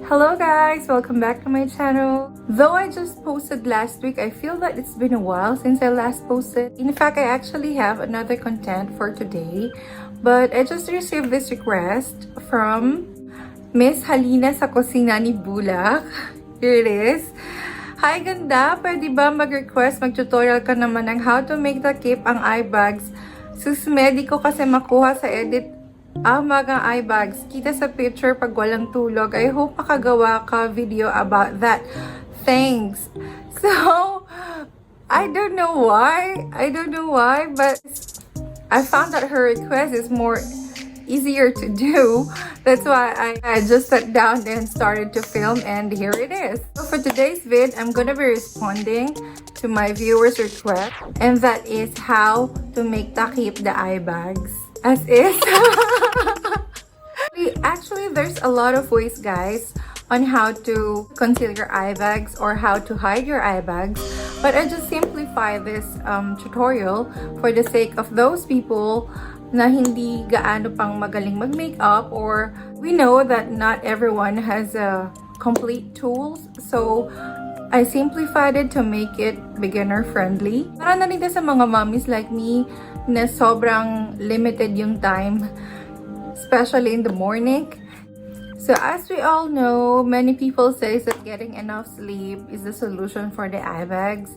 Hello guys! Welcome back to my channel. Though I just posted last week, I feel that it's been a while since I last posted. In fact, I actually have another content for today. But I just received this request from Miss Halina sa kusina ni Bulak. Here it is. Hi ganda! Pwede ba mag-request, mag-tutorial ka naman ng how to make the keep ang eye bags? Susmedi ko kasi makuha sa edit ang mga eye bags. Kita sa picture pag walang tulog. I hope makagawa ka video about that. Thanks. So, I don't know why, but I found that her request is more easier to do. That's why I just sat down and started to film, and here it is. So for today's vid, I'm gonna be responding to my viewers' request, and that is how to make takip the eye bags. As is. Actually, there's a lot of ways, guys, on how to conceal your eye bags or how to hide your eye bags. But I just simplify this tutorial for the sake of those people na hindi gaano pang magaling mag-makeup, or we know that not everyone has complete tools. So, I simplified it to make it beginner-friendly. Para na rin sa mga mommies like me na sobrang limited yung time, especially in the morning. So as we all know, many people say that getting enough sleep is the solution for the eye bags.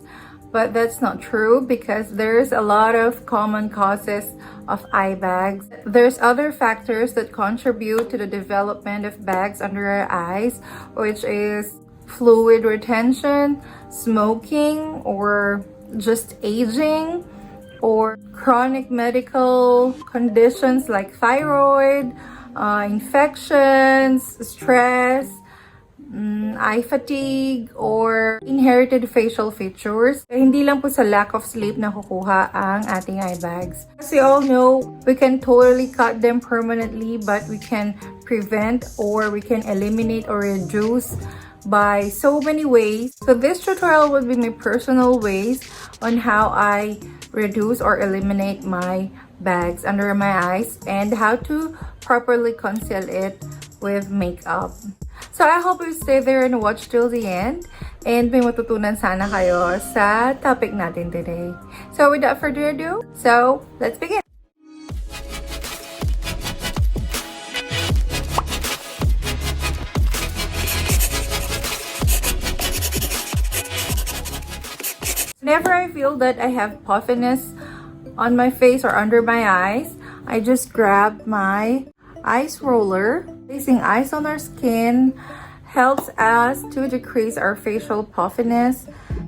But that's not true, because there's a lot of common causes of eye bags. There's other factors that contribute to the development of bags under our eyes, which is fluid retention, smoking, or just aging, or chronic medical conditions like thyroid, infections, stress, eye fatigue, or inherited facial features. Hindi lang po sa lack of sleep na kukuha ang ating eye bags. As we all know, we can totally cut them permanently, but we can prevent, or we can eliminate or reduce by so many ways. So this tutorial will be my personal ways on how I reduce or eliminate my bags under my eyes, and how to properly conceal it with makeup. So I hope you stay there and watch till the end, and may matutunan sana kayo sa topic natin today. So without further ado, so let's begin. Whenever I feel that I have puffiness on my face or under my eyes, I just grab my ice roller. Placing ice on our skin helps us to decrease our facial puffiness.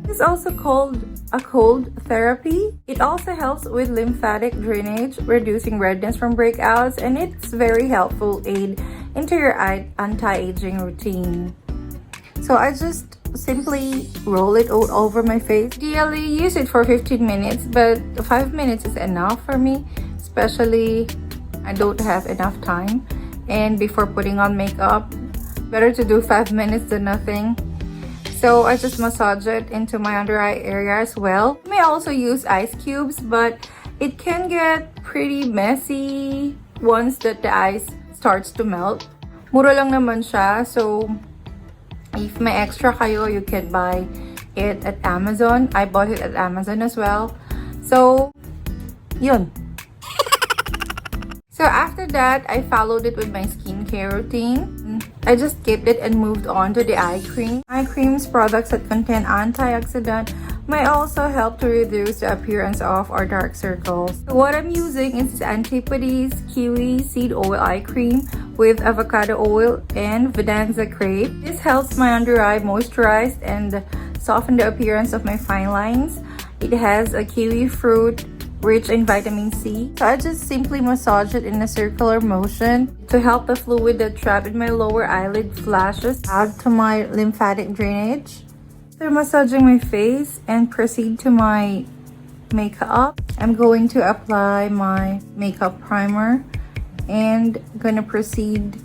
It's also called a cold therapy. It also helps with lymphatic drainage, reducing redness from breakouts, and it's very helpful aid into your anti-aging routine. So I just simply roll it all over my face. Ideally, use it for 15 minutes, but 5 minutes is enough for me, especially I don't have enough time. And before putting on makeup, better to do 5 minutes than nothing. So I just massage it into my under eye area as well. You may also use ice cubes, but it can get pretty messy once that the ice starts to melt. Mura lang naman siya, so if may extra kayo, you can buy it at Amazon. I bought it at Amazon as well. So, yun. So after that, I followed it with my skincare routine. I just skipped it and moved on to the eye cream. Eye creams products that contain antioxidant may also help to reduce the appearance of our dark circles. So what I'm using is Antipodes Kiwi Seed Oil Eye Cream with avocado oil and Vedanza crepe. This helps my under eye moisturize and soften the appearance of my fine lines. It has a kiwi fruit rich in vitamin C. So I just simply massage it in a circular motion to help the fluid that trapped in my lower eyelid flashes out to my lymphatic drainage. After massaging my face and proceed to my makeup, I'm going to apply my makeup primer and gonna proceed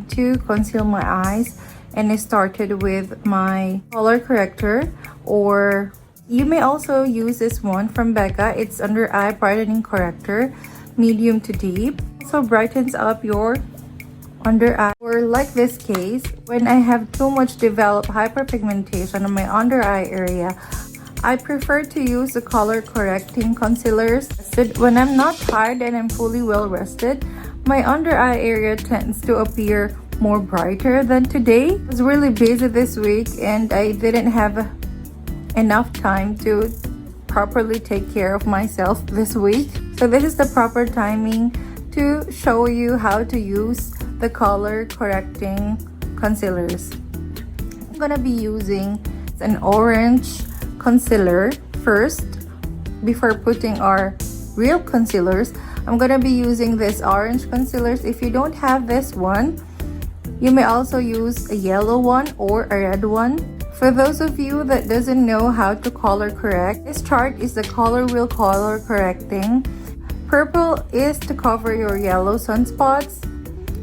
to conceal my eyes. And I started with my color corrector, or you may also use this one from Becca. It's under eye brightening corrector, medium to deep. Also brightens up your under eye, or like this case, when I have too much developed hyperpigmentation on my under eye area, I prefer to use the color correcting concealers. So when I'm not tired and I'm fully well rested, my under eye area tends to appear more brighter than today. I was really busy this week and I didn't have enough time to properly take care of myself this week. So this is the proper timing to show you how to use the color correcting concealers. I'm gonna be using an orange concealer first before putting our real concealers. I'm gonna be using this orange concealers. If you don't have this one, you may also use a yellow one or a red one. For those of you that doesn't know how to color correct, this chart is the color wheel color correcting. Purple is to cover your yellow sunspots.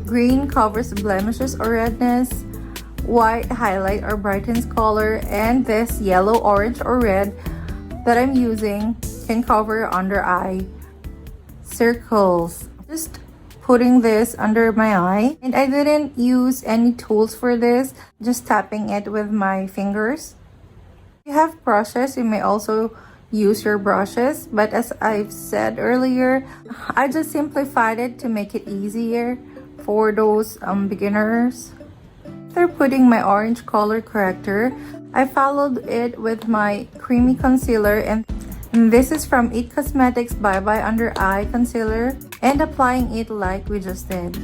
Green covers blemishes or redness. White highlight or brightens color. And this yellow, orange, or red that I'm using can cover under eye circles. Just putting this under my eye, and I didn't use any tools for this, just tapping it with my fingers. If you have brushes, you may also use your brushes, but as I've said earlier, I just simplified it to make it easier for those beginners. After putting my orange color corrector, I followed it with my creamy concealer, and this is from It Cosmetics Bye Bye Under Eye Concealer, and applying it like we just did.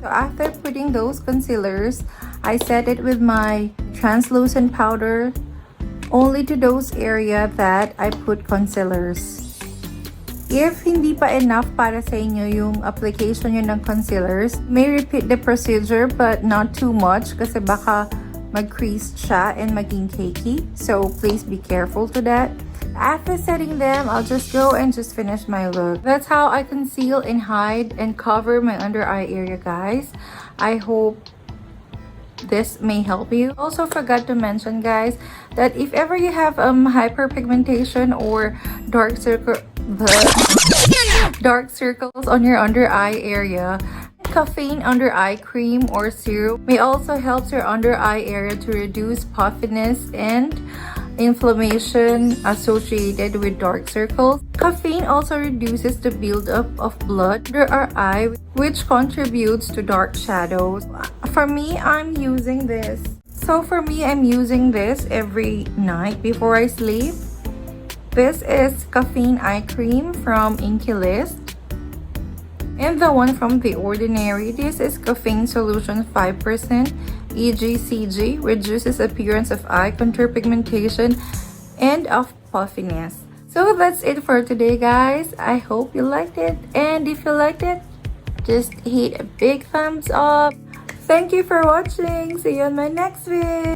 So after putting those concealers, I set it with my translucent powder only to those area that I put concealers. If hindi pa enough para sa inyo yung application nyo ng concealers, may repeat the procedure but not too much kasi baka mag-crease siya and maging cakey. So please be careful to that. After setting them, I'll just go and just finish my look. That's how I conceal and hide and cover my under eye area, guys. I hope this may help you. Also forgot to mention, guys, that if ever you have hyperpigmentation or dark circles on your under eye area, caffeine under eye cream or serum may also help your under eye area to reduce puffiness and inflammation associated with dark circles. Caffeine also reduces the buildup of blood under our eye, which contributes to dark shadows. For me, I'm using this. I'm using this every night before I sleep. This is caffeine eye cream from Inky List. And the one from The Ordinary, this is caffeine solution 5%. EGCG reduces appearance of eye contour pigmentation and of puffiness. So that's it for today, guys. I hope you liked it, and if you liked it, just hit a big thumbs up. Thank you for watching. See you on my next vid.